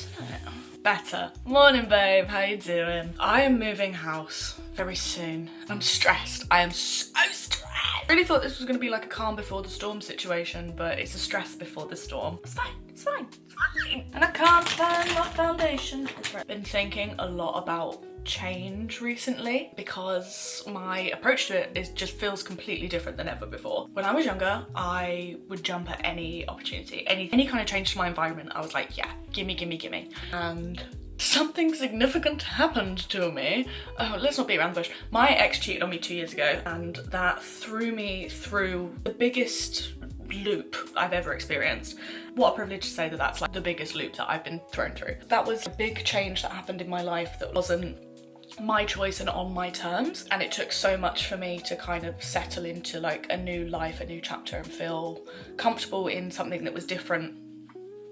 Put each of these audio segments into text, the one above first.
isn't it? Better. Morning, babe. How you doing? I am moving house very soon. I'm stressed. I am so stressed. I really thought this was going to be like a calm before the storm situation, but it's a stress before the storm. It's fine. It's fine. It's fine. And I can't find my foundation. I've been thinking a lot about change recently because my approach to it just feels completely different than ever before. When I was younger, I would jump at any opportunity, any kind of change to my environment. I was like, yeah, gimme, gimme, gimme. And something significant happened to me. Oh, let's not beat around the bush. My ex cheated on me 2 years ago, and that threw me through the biggest loop I've ever experienced. What a privilege to say that that's like the biggest loop that I've been thrown through. That was a big change that happened in my life that wasn't my choice and on my terms, and it took so much for me to kind of settle into like a new life, a new chapter, and feel comfortable in something that was different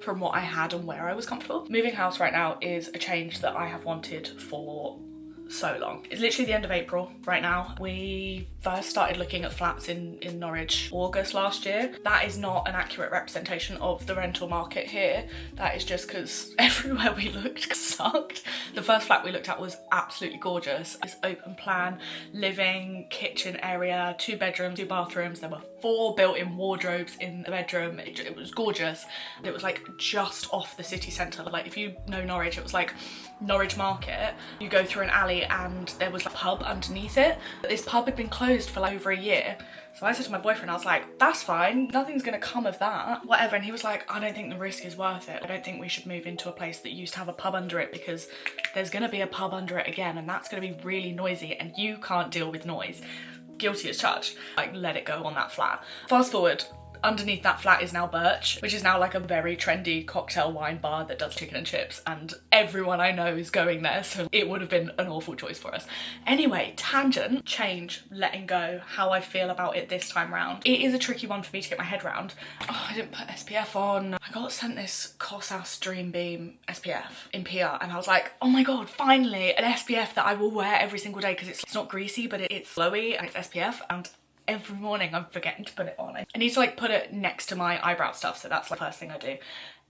from what I had and where I was comfortable. Moving house right now is a change that I have wanted for so long. It's literally the end of April right now. We first started looking at flats in Norwich August last year. That is not an accurate representation of the rental market here. That is just because everywhere we looked sucked. The first flat we looked at was absolutely gorgeous. It's open plan, living, kitchen area, 2 bedrooms, 2 bathrooms. There were 4 built-in wardrobes in the bedroom. It was gorgeous. It was like just off the city centre. Like if you know Norwich, it was like Norwich Market. You go through an alley and there was a pub underneath it. This pub had been closed for like over a year. So I said to my boyfriend, I was like, that's fine, nothing's gonna come of that, whatever. And he was like, I don't think the risk is worth it. I don't think we should move into a place that used to have a pub under it because there's gonna be a pub under it again and that's gonna be really noisy and you can't deal with noise. Guilty as charged. Like, let it go on that flat. Fast forward. Underneath that flat is now Birch, which is now like a very trendy cocktail wine bar that does chicken and chips, and everyone I know is going there, so it would have been an awful choice for us. Anyway, tangent, change, letting go, how I feel about it this time round. It is a tricky one for me to get my head around. Oh, I didn't put SPF on. I got sent this Cosas Dream Beam SPF in PR, and I was like, oh my god, finally an SPF that I will wear every single day because it's not greasy, but it's flowy and it's SPF, and every morning I'm forgetting to put it on. I need to like put it next to my eyebrow stuff, so that's like the first thing I do.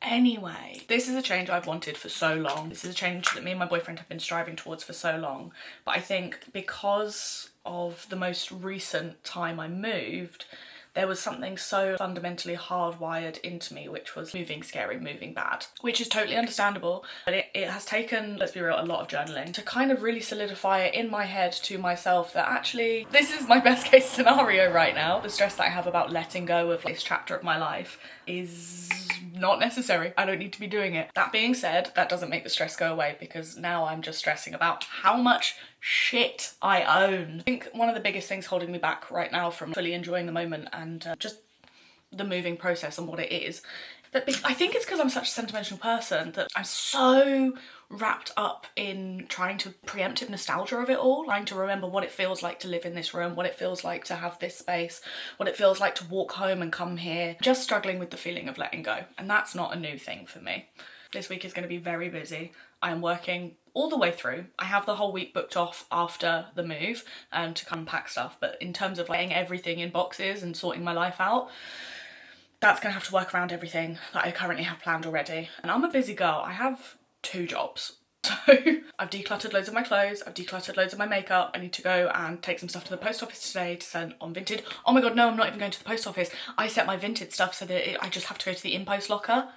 Anyway, this is a change I've wanted for so long. This is a change that me and my boyfriend have been striving towards for so long. But I think because of the most recent time I moved, there was something so fundamentally hardwired into me, which was moving scary, moving bad, which is totally understandable. But it has taken, let's be real, a lot of journaling to kind of really solidify it in my head to myself that actually this is my best case scenario right now. The stress that I have about letting go of this chapter of my life is not necessary. I don't need to be doing it. That being said, that doesn't make the stress go away because now I'm just stressing about how much shit I own. I think one of the biggest things holding me back right now from fully enjoying the moment and just the moving process and what it is, that I think it's because I'm such a sentimental person that I'm so wrapped up in trying to preemptive nostalgia of it all, trying to remember what it feels like to live in this room, what it feels like to have this space, what it feels like to walk home and come here, just struggling with the feeling of letting go. And that's not a new thing for me. This week is going to be very busy. I am working all the way through. I have the whole week booked off after the move to come pack stuff, but in terms of laying everything in boxes and sorting my life out, that's going to have to work around everything that I currently have planned already. And I'm a busy girl. I have 2 jobs. So I've decluttered loads of my clothes, I've decluttered loads of my makeup. I need to go and take some stuff to the post office today to send on Vinted. Oh my god, no, I'm not even going to the post office. I set my Vinted stuff so that I just have to go to the in-post locker.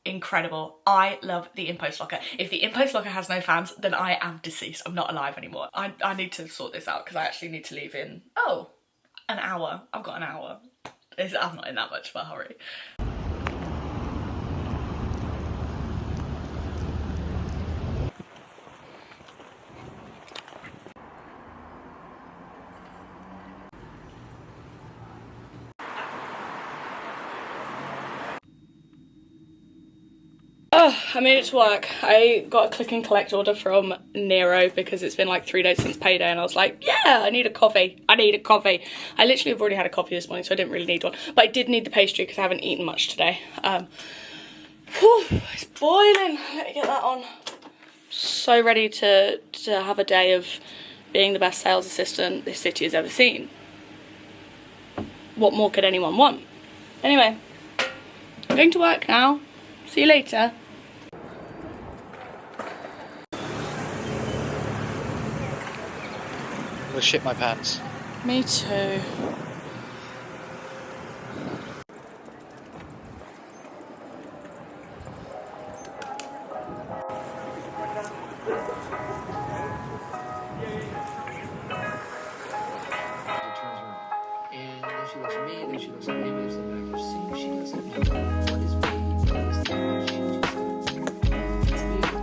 Incredible. I love the in-post locker. If the in-post locker has no fans, then I am deceased. I'm not alive anymore. I need to sort this out because I actually need to leave in, an hour. I've got an hour. I'm not in that much of a hurry. I made it to work. I got a click and collect order from Nero because it's been like 3 days since payday and I was like, yeah, I need a coffee. I need a coffee. I literally have already had a coffee this morning, so I didn't really need one. But I did need the pastry because I haven't eaten much today. It's boiling. Let me get that on. So ready to have a day of being the best sales assistant this city has ever seen. What more could anyone want? Anyway, I'm going to work now. See you later. to shit my pants. Me too. And then she looks at me, then she looks at me, moves them back. See, she doesn't know what is me, what is them. She just does. It's me. It's me. Not.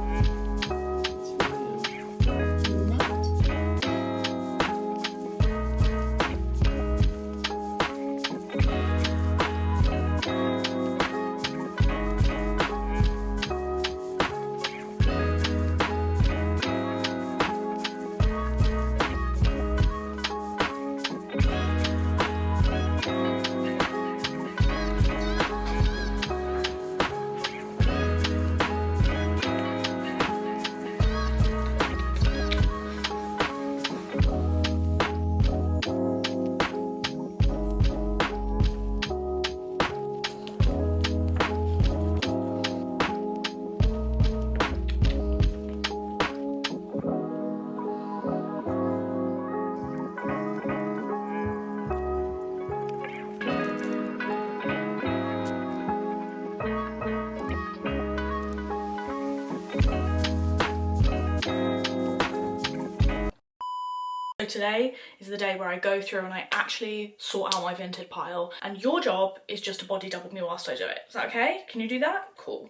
So today is the day where I go through and I actually sort out my Vinted pile, and your job is just to body double me whilst I do it. Is that okay? Can you do that? Cool.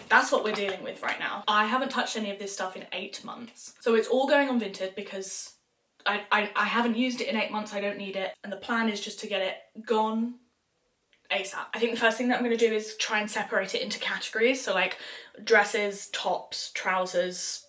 That's what we're dealing with right now. I haven't touched any of this stuff in 8 months. So it's all going on Vinted because I haven't used it in 8 months, I don't need it. And the plan is just to get it gone ASAP. I think the first thing that I'm going to do is try and separate it into categories. So like dresses, tops, trousers,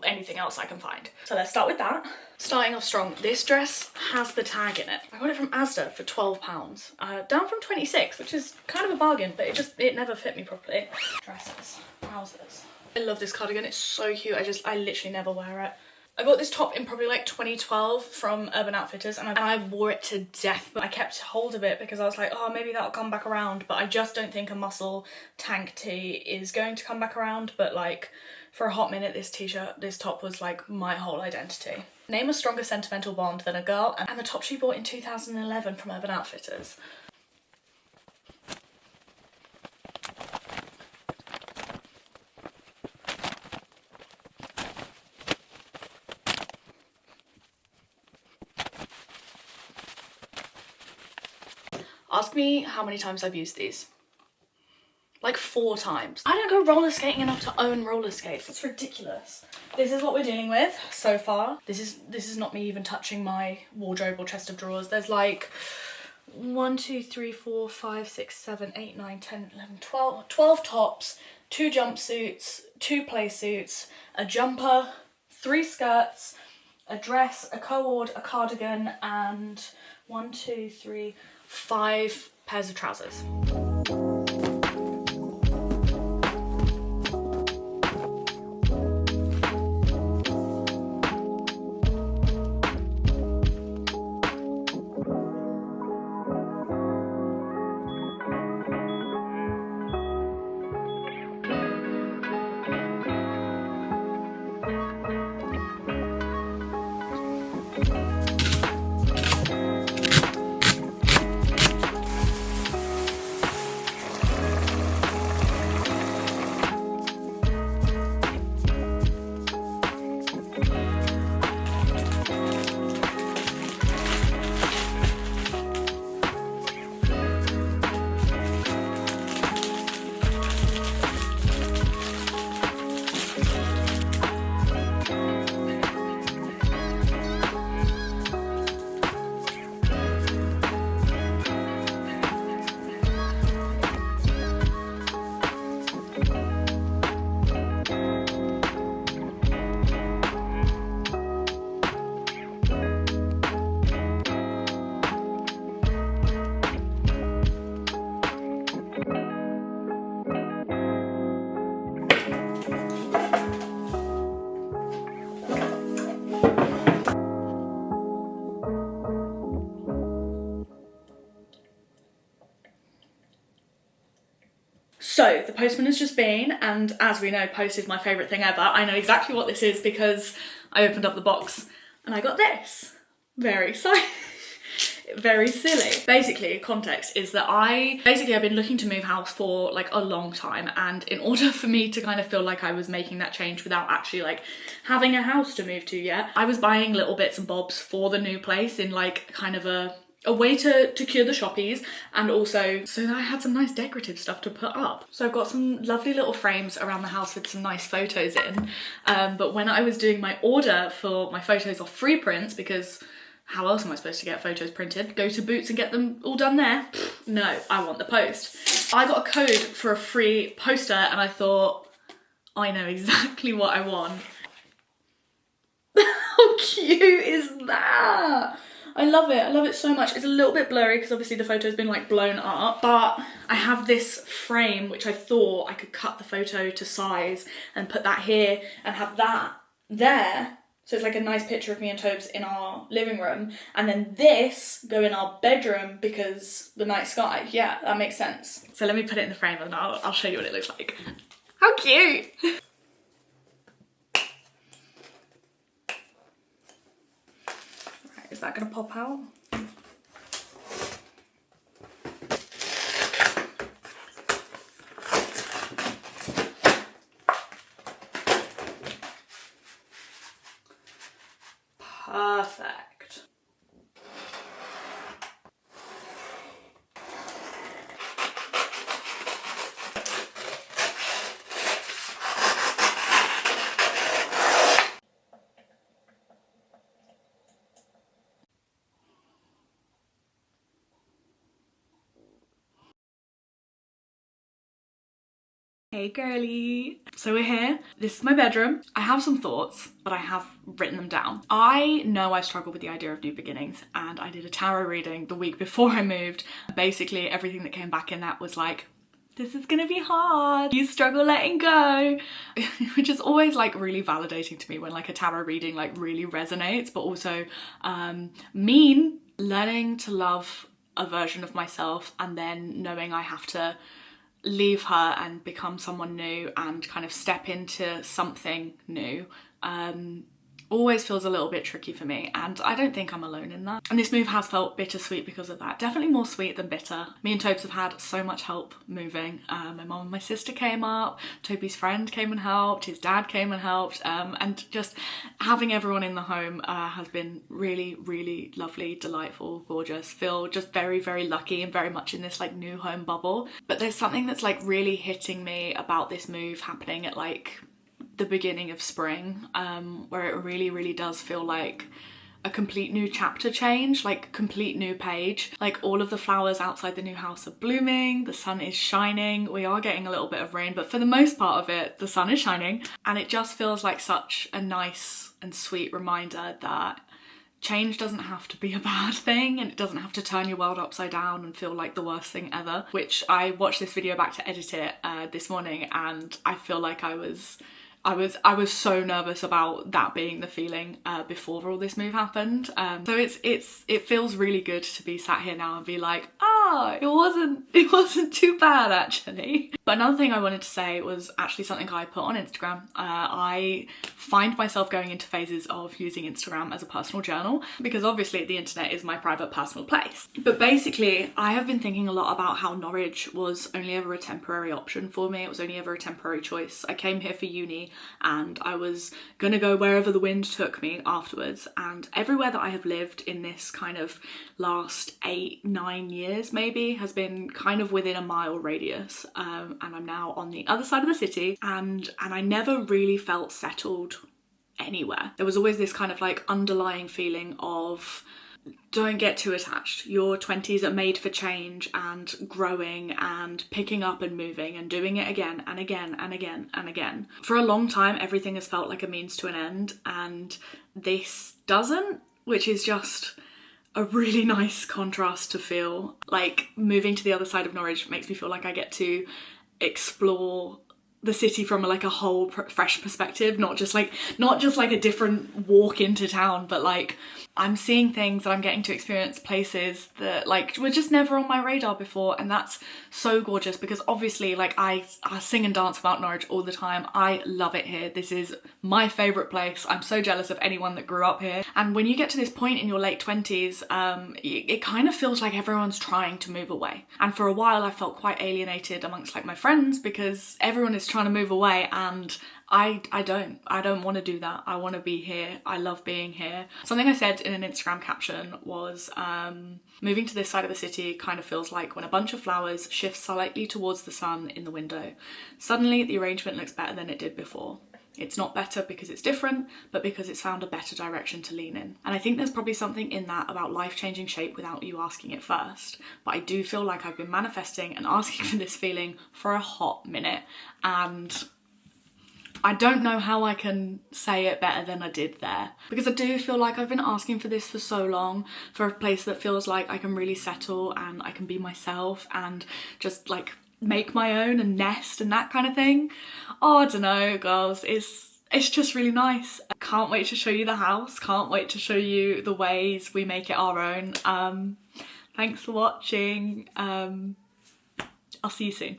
anything else I can find. So let's start with that. Starting off strong, this dress has the tag in it. I got it from Asda for £12, down from 26, which is kind of a bargain, but it never fit me properly. Dresses, trousers. I love this cardigan, it's so cute. I literally never wear it. I bought this top in probably like 2012 from Urban Outfitters, and I wore it to death, but I kept hold of it because I was like, oh, maybe that'll come back around, but I just don't think a muscle tank tee is going to come back around. But like for a hot minute, this top was like my whole identity. Name a stronger sentimental bond than a girl and the top she bought in 2011 from Urban Outfitters. Ask me how many times I've used these. Like 4 times. I don't go roller skating enough to own roller skates. It's ridiculous. This is what we're dealing with so far. This is not me even touching my wardrobe or chest of drawers. There's like 1, 2, 3, 4, 5, 6, 7, 8, 9, 10, 11, 12 tops, 2 jumpsuits, 2 play suits, a jumper, 3 skirts, a dress, a co-ord, a cardigan, and 1, 2, 3, 5 pairs of trousers. So the postman has just been, and as we know, post is my favourite thing ever. I know exactly what this is because I opened up the box and I got this. Very exciting. Very silly. Basically, context is that I've been looking to move house for like a long time, and in order for me to kind of feel like I was making that change without actually like having a house to move to yet, I was buying little bits and bobs for the new place in like kind of a way to cure the shoppies, and also so that I had some nice decorative stuff to put up. So I've got some lovely little frames around the house with some nice photos in, but when I was doing my order for my photos off free prints, because how else am I supposed to get photos printed? Go to Boots and get them all done there? No, I want the post. I got a code for a free poster and I thought, I know exactly what I want. How cute is that? I love it so much. It's a little bit blurry because obviously the photo's been like blown up, but I have this frame which I thought I could cut the photo to size and put that here and have that there. So it's like a nice picture of me and Tobes in our living room, and then this go in our bedroom because the night sky. Yeah, that makes sense. So let me put it in the frame and I'll show you what it looks like. How cute! Right, is that gonna pop out? Perfect. Hey girly. So we're here. This is my bedroom. I have some thoughts, but I have written them down. I know I struggle with the idea of new beginnings, and I did a tarot reading the week before I moved. Basically, everything that came back in that was like, this is gonna be hard. You struggle letting go. Which is always like really validating to me when like a tarot reading like really resonates, but also learning to love a version of myself and then knowing I have to leave her and become someone new and kind of step into something new always feels a little bit tricky for me, and I don't think I'm alone in that. And this move has felt bittersweet because of that. Definitely more sweet than bitter. Me and Tobes have had so much help moving. My mum and my sister came up, Toby's friend came and helped, his dad came and helped, and just having everyone in the home has been really, really lovely, delightful, gorgeous. Feel just very, very lucky and very much in this like new home bubble. But there's something that's like really hitting me about this move happening at like the beginning of spring, where it really, really does feel like a complete new chapter change, like a complete new page. Like all of the flowers outside the new house are blooming, the sun is shining, we are getting a little bit of rain, but for the most part of it, the sun is shining. And it just feels like such a nice and sweet reminder that change doesn't have to be a bad thing, and it doesn't have to turn your world upside down and feel like the worst thing ever. Which I watched this video back to edit it this morning, and I feel like I was so nervous about that being the feeling before all this move happened. So it feels really good to be sat here now and be like, it wasn't too bad actually. But another thing I wanted to say was actually something I put on Instagram. I find myself going into phases of using Instagram as a personal journal because obviously the internet is my private personal place. But basically I have been thinking a lot about how Norwich was only ever a temporary option for me. It was only ever a temporary choice. I came here for uni and I was gonna go wherever the wind took me afterwards, and everywhere that I have lived in this kind of last 8-9 years maybe has been kind of within a mile radius, and I'm now on the other side of the city, and I never really felt settled anywhere. There was always this kind of like underlying feeling of don't get too attached. Your 20s are made for change and growing and picking up and moving and doing it again and again and again and again. For a long time, everything has felt like a means to an end, and this doesn't, which is just a really nice contrast to feel. Like moving to the other side of Norwich makes me feel like I get to explore the city from like a whole fresh perspective, not just like a different walk into town, but like I'm seeing things and I'm getting to experience places that like were just never on my radar before, and that's so gorgeous because obviously like I sing and dance about Norwich all the time. I love it here. This is my favourite place. I'm so jealous of anyone that grew up here. And when you get to this point in your late 20s, it kind of feels like everyone's trying to move away. And for a while I felt quite alienated amongst like my friends because everyone is trying to move away, and I don't want to do that. I want to be here. I love being here. Something I said in an Instagram caption was moving to this side of the city kind of feels like when a bunch of flowers shift slightly towards the sun in the window. Suddenly the arrangement looks better than it did before. It's not better because it's different, but because it's found a better direction to lean in. And I think there's probably something in that about life changing shape without you asking it first. But I do feel like I've been manifesting and asking for this feeling for a hot minute, and I don't know how I can say it better than I did there, because I do feel like I've been asking for this for so long, for a place that feels like I can really settle and I can be myself and just like make my own and nest and that kind of thing. Oh, I don't know, girls, it's just really nice. I can't wait to show you the house, can't wait to show you the ways we make it our own. Thanks for watching. I'll see you soon.